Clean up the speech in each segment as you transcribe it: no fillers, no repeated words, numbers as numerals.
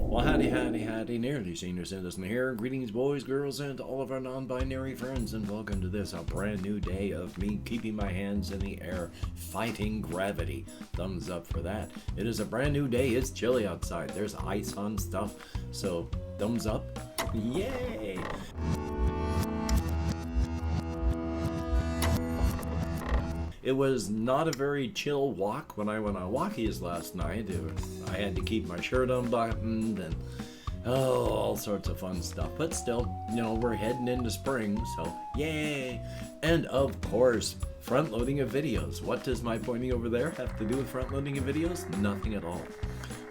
Well, howdy, nearly senior citizen here. Greetings, boys, girls, and all of our non-binary friends, and welcome to this, a brand new day of me keeping my hands in the air, fighting gravity. Thumbs up for that. It is a brand new day. It's chilly outside. There's ice on stuff, so thumbs up. Yay! It was not a very chill walk when I went on walkies last night. I had to keep my shirt unbuttoned and all sorts of fun stuff. But still, we're heading into spring, so yay! And of course, front-loading of videos. What does my pointing over there have to do with front-loading of videos? Nothing at all.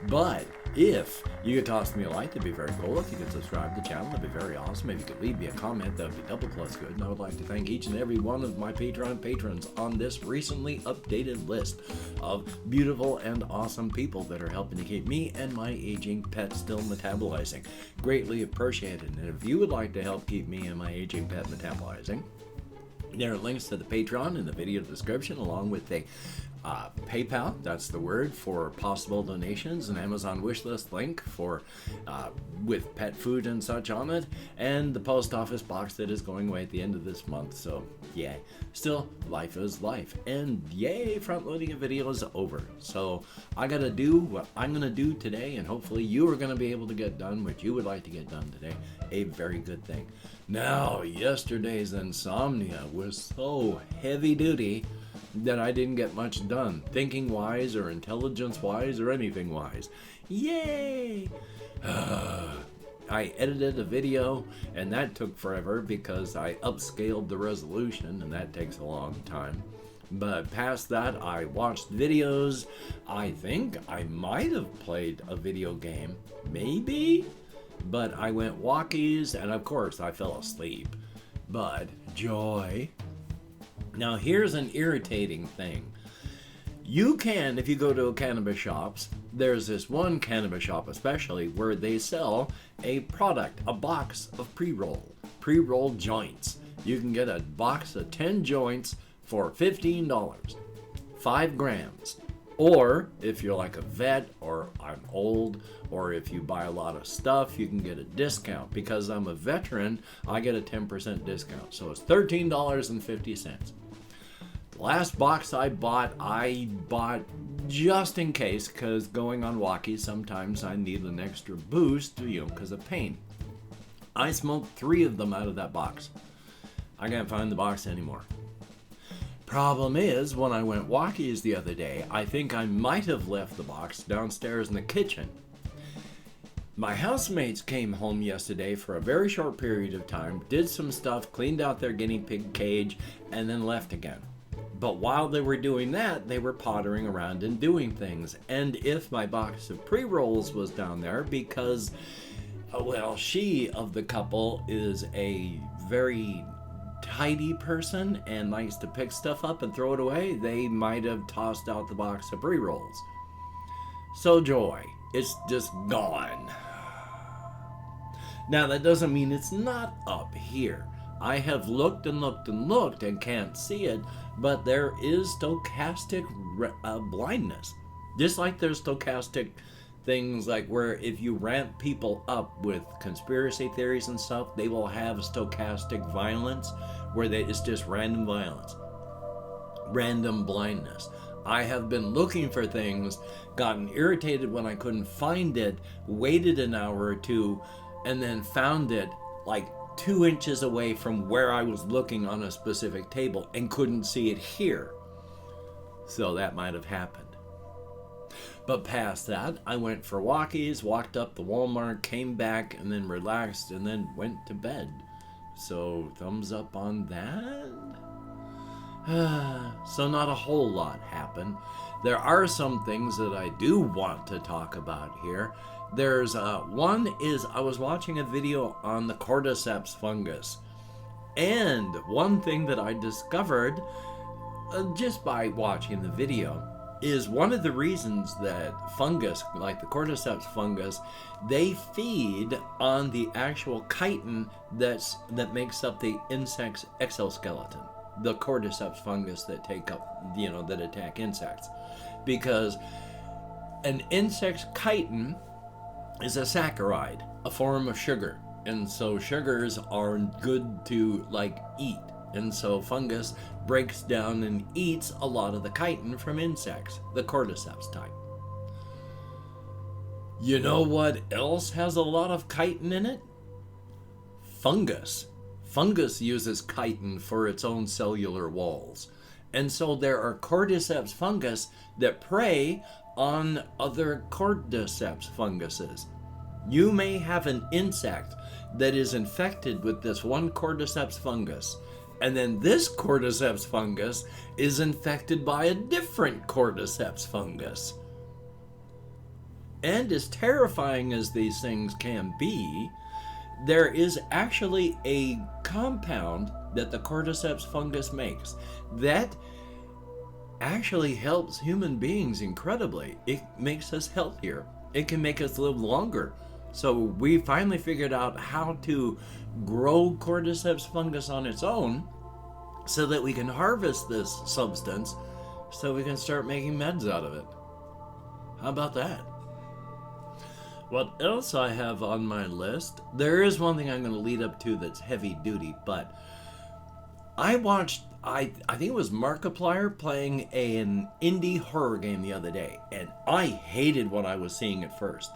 But if you could toss me a like, that'd be very cool. If you could subscribe to the channel, that'd be very awesome. If you could leave me a comment, that'd be double plus good. And I would like to thank each and every one of my Patreon patrons on this recently updated list of beautiful and awesome people that are helping to keep me and my aging pet still metabolizing. Greatly appreciated. And if you would like to help keep me and my aging pet metabolizing, there are links to the Patreon in the video description, along with a PayPal, that's the word, for possible donations, an Amazon wishlist link for with pet food and such on it, and the post office box that is going away at the end of this month. So yay. Still, life is life, and yay, front loading a video is over. So I gotta do what I'm gonna do today, and hopefully you are gonna be able to get done what you would like to get done today. A very good thing. Now, yesterday's insomnia was so heavy duty that I didn't get much done, thinking wise or intelligence wise or anything wise. Yay! I edited a video, and that took forever because I upscaled the resolution, and that takes a long time. But past that, I watched videos. I think I might have played a video game, maybe? But I went walkies, and of course I fell asleep. But joy. Now here's an irritating thing. You can, if you go to cannabis shops, there's this one cannabis shop especially where they sell a product, a box of pre-roll joints. You can get a box of 10 joints for $15, 5 grams. Or if you're like a vet, or I'm old, or if you buy a lot of stuff, you can get a discount. Because I'm a veteran, I get a 10% discount. So it's $13.50. The last box I bought just in case, because going on walkies, sometimes I need an extra boost, because of pain. I smoked 3 of them out of that box. I can't find the box anymore. Problem is, when I went walkies the other day, I think I might have left the box downstairs in the kitchen. My housemates came home yesterday for a very short period of time, did some stuff, cleaned out their guinea pig cage, and then left again. But while they were doing that, they were pottering around and doing things. And if my box of pre-rolls was down there, because, she of the couple is a very tidy person and likes to pick stuff up and throw it away, they might have tossed out the box of pre-rolls. So joy, it's just gone. Now that doesn't mean it's not up here. I have looked and looked and looked and can't see it, but there is stochastic blindness. Just like there's stochastic things like where if you ramp people up with conspiracy theories and stuff, they will have stochastic violence, where it's just random violence, random blindness. I have been looking for things, gotten irritated when I couldn't find it, waited an hour or two, and then found it like 2 inches away from where I was looking on a specific table and couldn't see it here. So that might have happened. But past that, I went for walkies, walked up the Walmart, came back, and then relaxed, and then went to bed. So thumbs up on that. So not a whole lot happened. There are some things that I do want to talk about here. There's one is I was watching a video on the Cordyceps fungus. And one thing that I discovered just by watching the video is one of the reasons that fungus, like the Cordyceps fungus, they feed on the actual chitin that makes up the insect's exoskeleton. The Cordyceps fungus that take up, that attack insects. Because an insect's chitin is a saccharide, a form of sugar. And so sugars are good to like eat. And so fungus breaks down and eats a lot of the chitin from insects, the Cordyceps type. You know what else has a lot of chitin in it? Fungus. Fungus uses chitin for its own cellular walls. And so there are Cordyceps fungus that prey on other Cordyceps funguses. You may have an insect that is infected with this one Cordyceps fungus, and then this Cordyceps fungus is infected by a different Cordyceps fungus. And as terrifying as these things can be, there is actually a compound that the Cordyceps fungus makes that actually helps human beings incredibly. It makes us healthier. It can make us live longer. So we finally figured out how to grow Cordyceps fungus on its own so that we can harvest this substance so we can start making meds out of it. How about that? What else I have on my list? There is one thing I'm going to lead up to that's heavy duty, but I watched, I think it was Markiplier playing an indie horror game the other day, and I hated what I was seeing at first.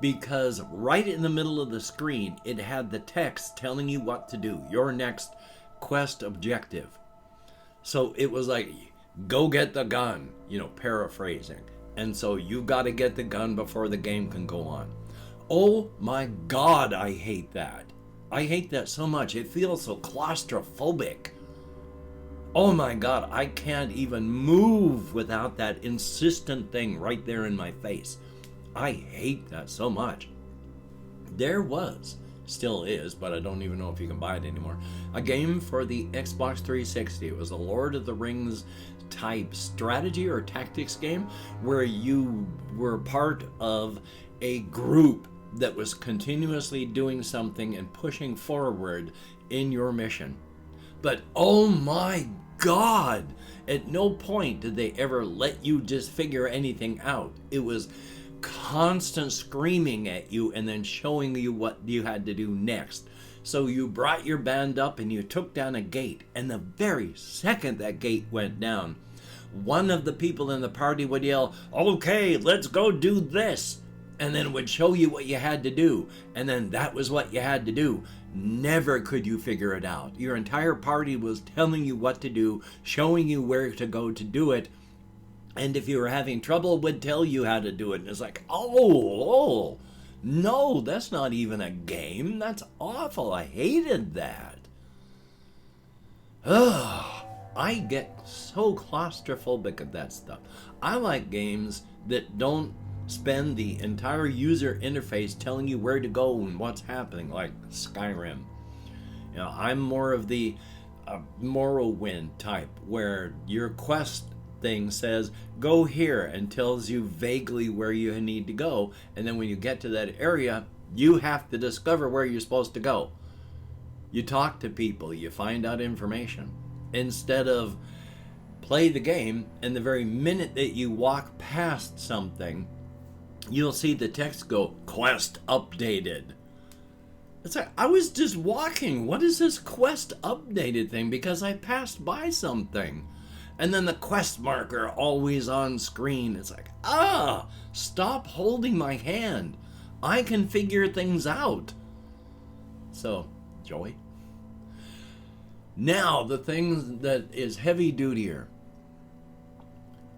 Because right in the middle of the screen, it had the text telling you what to do, your next quest objective. So it was like, go get the gun, paraphrasing. And so you got to get the gun before the game can go on. Oh my God, I hate that. I hate that so much. It feels so claustrophobic. Oh my God, I can't even move without that insistent thing right there in my face. I hate that so much. There was, still is, but I don't even know if you can buy it anymore, a game for the Xbox 360. It was a Lord of the Rings type strategy or tactics game where you were part of a group that was continuously doing something and pushing forward in your mission. But oh my God, at no point did they ever let you just figure anything out. It was constant screaming at you and then showing you what you had to do next. So you brought your band up and you took down a gate, and the very second that gate went down, one of the people in the party would yell, "Okay, let's go do this," and then would show you what you had to do, and then that was what you had to do. Never could you figure it out. Your entire party was telling you what to do, showing you where to go to do it, and if you were having trouble, would tell you how to do it. And it's like, oh, no, that's not even a game. That's awful. I hated that. Ugh, I get so claustrophobic at that stuff. I like games that don't spend the entire user interface telling you where to go and what's happening, like Skyrim. I'm more of the Morrowind type, where your quest thing says go here and tells you vaguely where you need to go, and then when you get to that area you have to discover where you're supposed to go. You talk to people, you find out information, instead of play the game and the very minute that you walk past something you'll see the text go, quest updated. It's like, I was just walking. What is this quest updated thing? Because I passed by something. And then the quest marker always on screen. It's like, stop holding my hand. I can figure things out. So, joy. Now, the thing that is heavy dutier.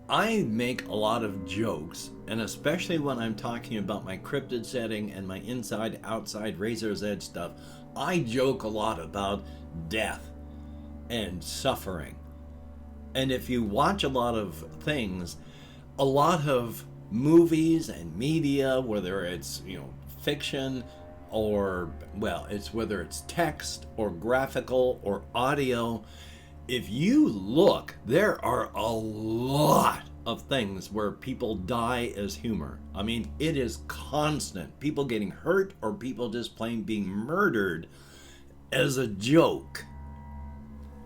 I make a lot of jokes, and especially when I'm talking about my cryptid setting and my inside-outside razor's edge stuff, I joke a lot about death and suffering. And if you watch a lot of things, a lot of movies and media, whether it's, fiction or, whether it's text or graphical or audio, if you look, there are a lot of things where people die as humor. I mean, it is constant. People getting hurt or people just plain being murdered as a joke.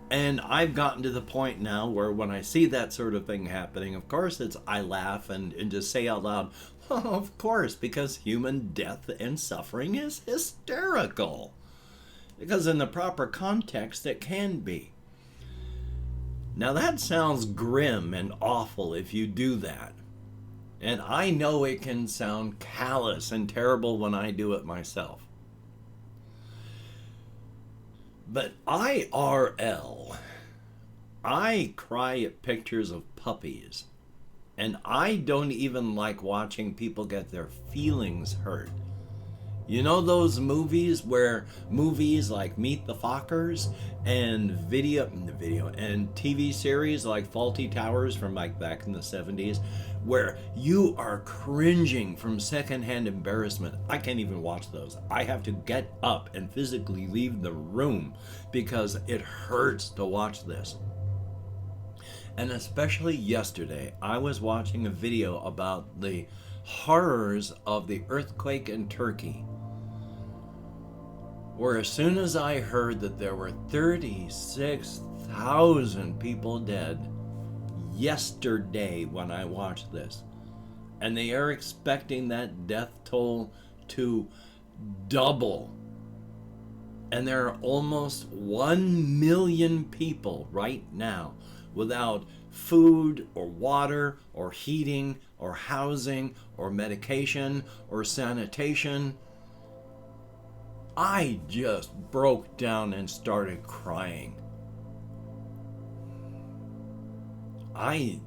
And I've gotten to the point now where when I see that sort of thing happening, of course I laugh and just say out loud, Of course, because human death and suffering is hysterical. Because in the proper context, it can be. Now that sounds grim and awful if you do that. And I know it can sound callous and terrible when I do it myself. But IRL, I cry at pictures of puppies. And I don't even like watching people get their feelings hurt. You know those movies like Meet the Fockers and video and TV series like Faulty Towers from like back in the 70s, where you are cringing from secondhand embarrassment. I can't even watch those. I have to get up and physically leave the room because it hurts to watch this. And especially yesterday, I was watching a video about the horrors of the earthquake in Turkey, where as soon as I heard that there were 36,000 people dead yesterday when I watched this, and they are expecting that death toll to double, and there are almost 1 million people right now without food or water or heating or housing or medication or sanitation. I just broke down and started crying. I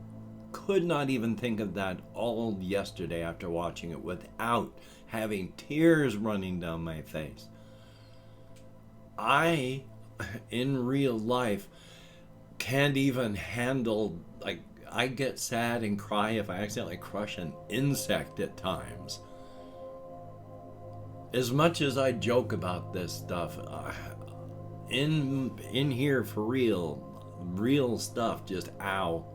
could not even think of that all yesterday after watching it without having tears running down my face. I, in real life, can't even handle, like, I get sad and cry if I accidentally crush an insect at times. As much as I joke about this stuff, in here for real stuff, just ow.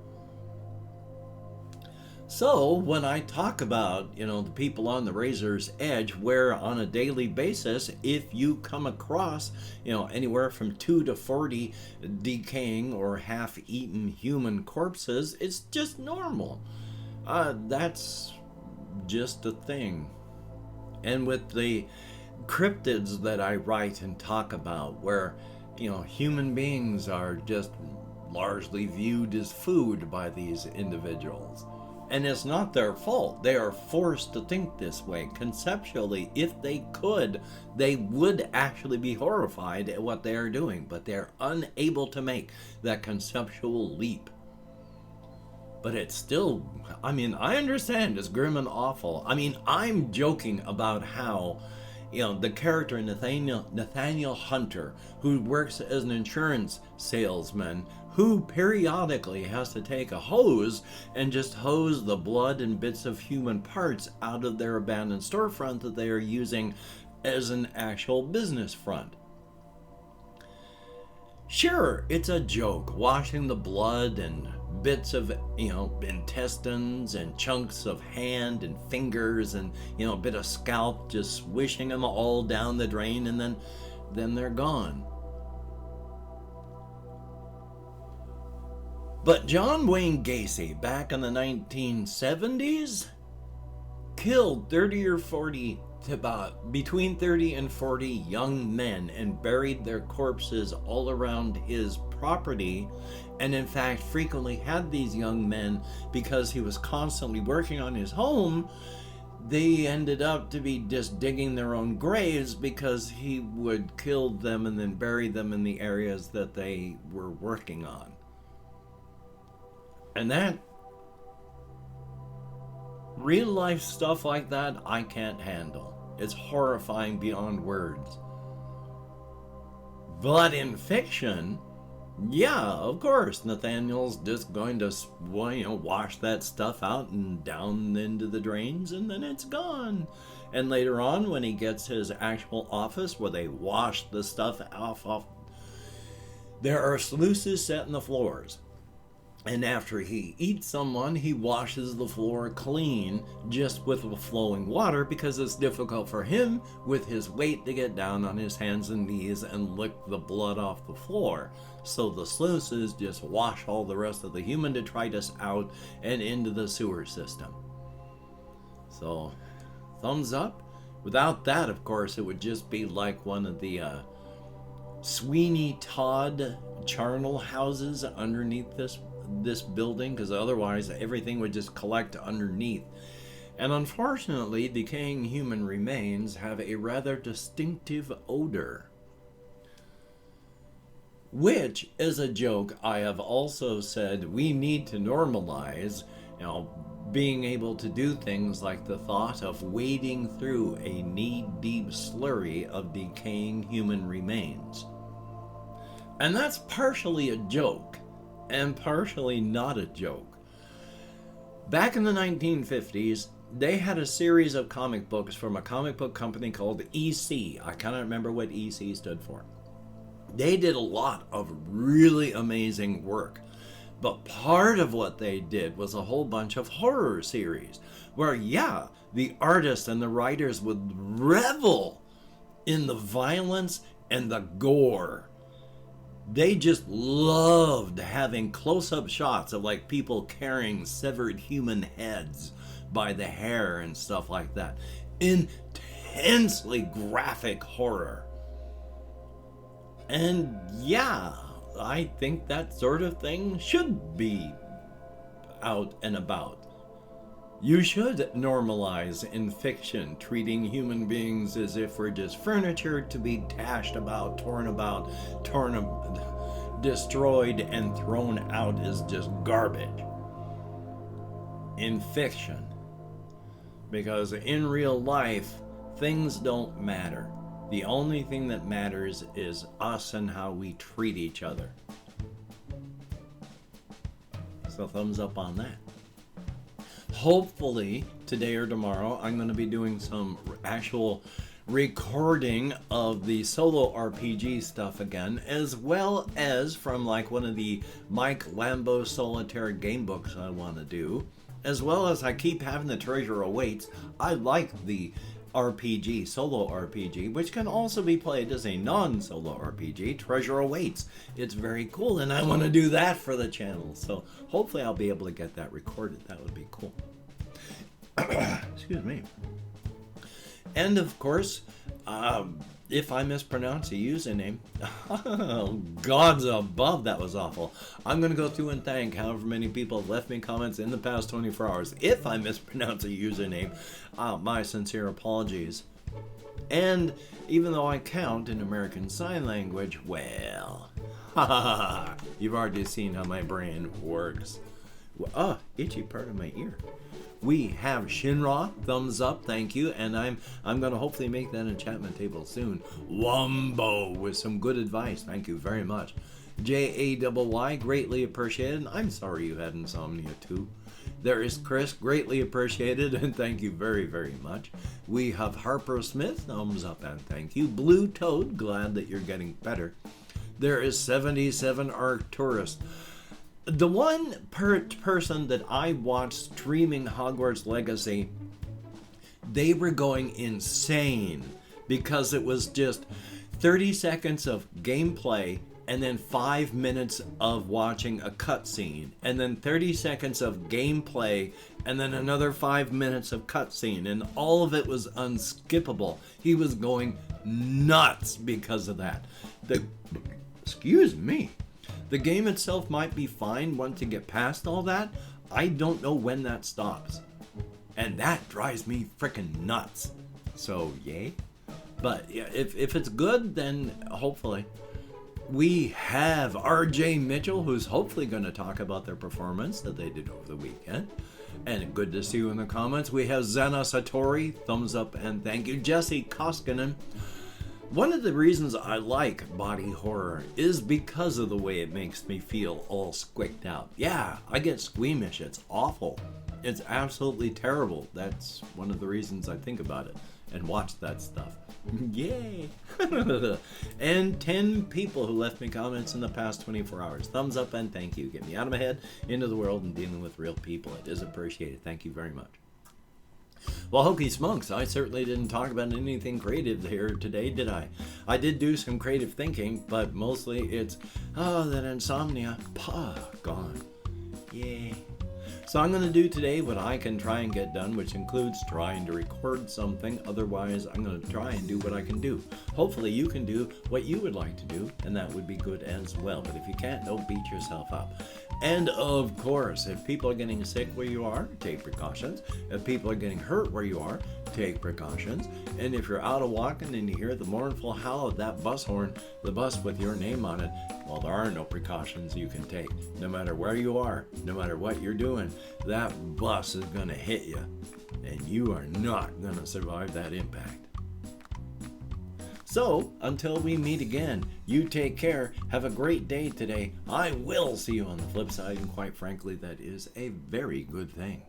So when I talk about, the people on the razor's edge, where on a daily basis, if you come across, anywhere from 2 to 40 decaying or half-eaten human corpses, it's just normal. That's just a thing. And with the cryptids that I write and talk about, where, human beings are just largely viewed as food by these individuals. And it's not their fault. They are forced to think this way. Conceptually, if they could, they would actually be horrified at what they are doing, but they're unable to make that conceptual leap. But it's still, I understand it's grim and awful. I'm joking about how, the character Nathaniel Hunter, who works as an insurance salesman, who periodically has to take a hose and just hose the blood and bits of human parts out of their abandoned storefront that they are using as an actual business front. Sure, it's a joke, washing the blood and bits of, intestines and chunks of hand and fingers and, a bit of scalp, just swishing them all down the drain, and then they're gone. But John Wayne Gacy, back in the 1970s, killed between 30 and 40 young men and buried their corpses all around his property, and in fact frequently had these young men, because he was constantly working on his home, they ended up to be just digging their own graves, because he would kill them and then bury them in the areas that they were working on. And that real life stuff like that, I can't handle. It's horrifying beyond words. But in fiction, yeah, of course, Nathaniel's just going to, wash that stuff out and down into the drains, and then it's gone. And later on, when he gets his actual office where they wash the stuff off, there are sluices set in the floors. And after he eats someone, he washes the floor clean just with the flowing water, because it's difficult for him with his weight to get down on his hands and knees and lick the blood off the floor. So the sluices just wash all the rest of the human detritus out and into the sewer system. So, thumbs up. Without that, of course, it would just be like one of the Sweeney Todd charnel houses underneath this building, because otherwise everything would just collect underneath. And unfortunately, decaying human remains have a rather distinctive odor, which, as a joke, I have also said we need to normalize, being able to do things like the thought of wading through a knee-deep slurry of decaying human remains. And that's partially a joke, and partially not a joke. Back in the 1950s, they had a series of comic books from a comic book company called EC. I cannot remember what EC stood for. They did a lot of really amazing work. But part of what they did was a whole bunch of horror series where, the artists and the writers would revel in the violence and the gore. They just loved having close-up shots of like people carrying severed human heads by the hair and stuff like that. Intensely graphic horror. And I think that sort of thing should be out and about. You should normalize in fiction treating human beings as if we're just furniture to be dashed about, destroyed, and thrown out as just garbage. In fiction. Because in real life, things don't matter. The only thing that matters is us and how we treat each other. So thumbs up on that. Hopefully, today or tomorrow, I'm going to be doing some actual recording of the solo RPG stuff again, as well as from like one of the Mike Lambo solitaire game books I want to do. As well as I keep having the Treasure Awaits. I like the RPG, solo RPG, which can also be played as a non-solo RPG, Treasure Awaits. It's very cool, and I want to do that for the channel. So hopefully I'll be able to get that recorded. That would be cool. Excuse me. And of course, if I mispronounce a username, gods above, that was awful. I'm going to go through and thank however many people have left me comments in the past 24 hours. If I mispronounce a username, my sincere apologies. And even though I count in American Sign Language, well, you've already seen how my brain works. Itchy part of my ear. We have Shinra, thumbs up, thank you, and I'm going to hopefully make that enchantment table soon. Wumbo with some good advice, thank you very much. Jay, greatly appreciated. I'm sorry you had insomnia too. There is Chris, greatly appreciated, and thank you very, very much. We have Harper Smith, thumbs up and thank you. Blue Toad, glad that you're getting better. There is 77 Arcturus. The one person that I watched streaming Hogwarts Legacy, they were going insane because it was just 30 seconds of gameplay and then 5 minutes of watching a cutscene, and then 30 seconds of gameplay and then another 5 minutes of cutscene, and all of it was unskippable. He was going nuts because of that. Excuse me. The game itself might be fine once you get past all that. I don't know when that stops. And that drives me freaking nuts. So, yay. But yeah, if it's good, then hopefully. We have RJ Mitchell, who's hopefully going to talk about their performance that they did over the weekend. And good to see you in the comments. We have Zana Satori, thumbs up and thank you. Jesse Koskinen. One of the reasons I like body horror is because of the way it makes me feel all squicked out. Yeah, I get squeamish. It's awful. It's absolutely terrible. That's one of the reasons I think about it and watch that stuff. Yay! And 10 people who left me comments in the past 24 hours. Thumbs up and thank you. Get me out of my head, into the world, and dealing with real people. It is appreciated. Thank you very much. Well, hokey smokes, I certainly didn't talk about anything creative here today, did I? I did do some creative thinking, but mostly it's, that insomnia, gone. Yay. So I'm going to do today what I can try and get done, which includes trying to record something. Otherwise, I'm going to try and do what I can do. Hopefully you can do what you would like to do, and that would be good as well. But if you can't, don't beat yourself up. And of course, if people are getting sick where you are, take precautions. If people are getting hurt where you are, take precautions. And if you're out of walking and you hear the mournful howl of that bus horn, the bus with your name on it, well, there are no precautions you can take. No matter where you are, no matter what you're doing, that bus is going to hit you, and you are not going to survive that impact. So, until we meet again, you take care. Have a great day today. I will see you on the flip side, and quite frankly, that is a very good thing.